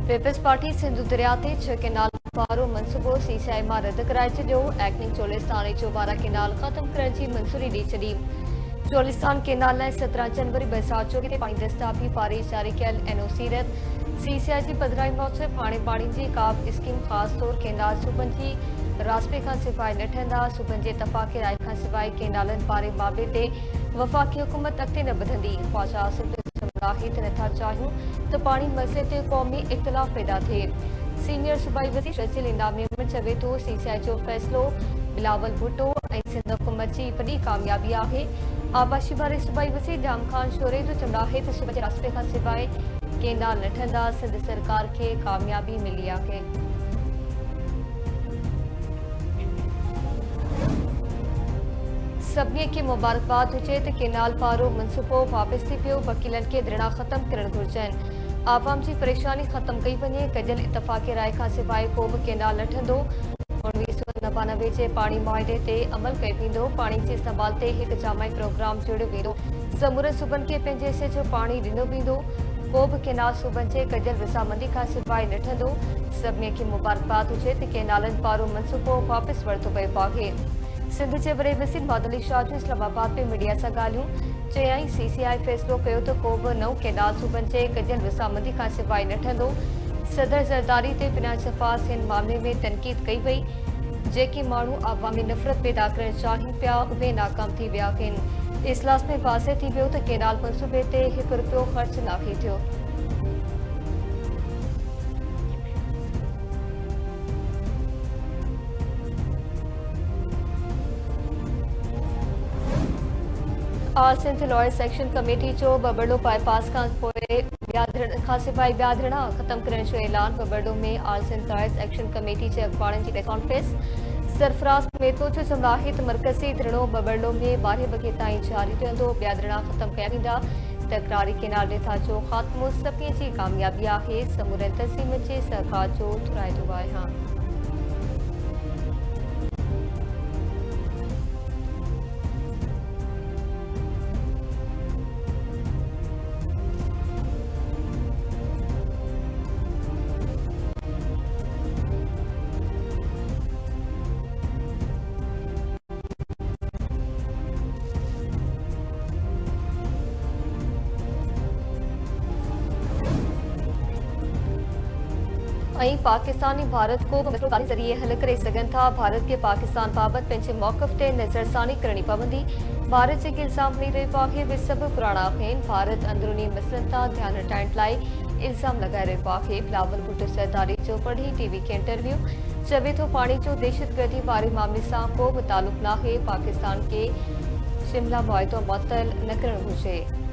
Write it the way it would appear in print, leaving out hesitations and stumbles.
Peoples party Sindhu दरिया ते 6 canal वारो मनसूबो सीसीआई मां रद्द कराए छॾियो। एक्निंग चोलिस्तान जो 12 केनाल ख़त्म करण जी मंज़ूरी ॾेई छॾी। चोलिस्तान केनाल लाइ 17 जनवरी 2024 ते पाणी दस्ताबी पारे जारी कयल एनओसी रद्द। सीसीआई जी पधिराई मूजिबि हाणे पाणी जी का बि स्कीम ख़ासि तौर केनाल सूबनि जी रासपे खां सिवाइ न ठहंदा। सूबनि जे इतफ़ाक़ी राय खां सिवाइ केनालनि बारे मामले ते वफ़ाक़ी हुकूमत अॻिते न वधंदी। ख़्वाजा आसिफ हित नथा चाहियूं त पाणी मसइले ते क़ौमी इख़्तिलाफ़ पैदा थिए। सीनियर सूबाई वज़ीर शकील इनामी चवे थो सीसीआई जो फ़ैसिलो बिलावल भुट्टो ऐं सिंध हुकूमत जी वॾी कामयाबी आहे। आबाशी वारे सूबाई वज़ीर जाम खान शोरे जो चवणु आहे त सूबे जे रास्ते खां सवाइ केनाल न ठहंदा। सिंध सरकार खे कामयाबी मिली आहे। सभिनी खे मुबारकबाद हुजे त केनाल पारो मनसूबो वापसि थी पियो। वकीलनि खे धरना ख़त्म करणु घुरिजनि। आवाम जी परेशानी ख़त्म कई वञे। कढियल इतफ़ाक़ी राय खां सवाइ को बि केनाल न ठहंदो। 1999 जे पाणी मुआहदे ते अमल कयो वेंदो। पाणी जी संभाल ते हिकु जामाई प्रोग्राम जोड़ियो वेंदो। समूरे सूबनि खे पंहिंजे हिसे जो पाणी ॾिनो वेंदो। को बि केनाल सूबनि जे कढियल रज़ामंदी खां सवाइ न ठहंदो। सभिनी खे मुबारकबाद हुजे त केनालनि पारो मनसूबो वापसि वरितो वियो आहे। सिंध जे वॾे वज़ीर मादली शाह जूं इस्लामाबाद में मीडिया सां ॻाल्हियूं। चयाईं सीसीआई फ़ैसिलो कयो त को बि नओं केनाल सूबनि जे कढियल रज़ामंदी खां सवाइ न ठहंदो। सदर ज़रदारी ते बिना शफ़ाफ़ हिन मामले में तनक़ीद कई वई। जेके माण्हू अवामी नफ़रत पैदा करणु चाहिनि पिया उहे नाकाम थी विया आहिनि। इजलास में वाज़े थी वियो त केनाल मनसूबे ते $1 ख़र्च नाहे थियो। All Sindh lawyers action committee जो बबड़ो बाईपास खां पोइ खां सवाइ ॿिया धरना ख़त्म करण जो ऐलान। बबड़ो में all Sindh lawyers action committee जे अखबारनि जी प्रेस कॉन्फ्रेंस। सरफराज़ मेतो जो चवणु आहे त मरकज़ी धरणो बबड़ो में 12 वॻे ताईं जारी रहंदो। ॿिया धरना ख़त्म कया वेंदा। तकरारी केनाल रिथा जो ख़ात्मो सभिनी जी कामयाबी आहे। समूरे तंज़ीम जे सहकार जो थुराइदो आहे। पाकिस्तानी भारत को बि मसइलो ज़रिए हल करे सघनि था। भारत खे पाकिस्तान बाबति पंहिंजे मौक़िफ़ ते नज़रसानी करणी पवंदी। भारत जेके इल्ज़ाम ॾेई रहियो आहे उहे सभु पुराणा आहिनि। भारत अंदरूनी मसइलनि तां ध्यानु हटाइण लाइ इल्ज़ाम लॻाए रहियो आहे। बिलावल भुट्टो ज़रदारी जो पढ़ी टीवी खे इंटरव्यू चवे थो पाणी जो दहशतगर्दी वारे मामले सां को बि तालुक़ नाहे। पाकिस्तान खे शिमला मुआहिदो मुअतल न करणु घुरिजे।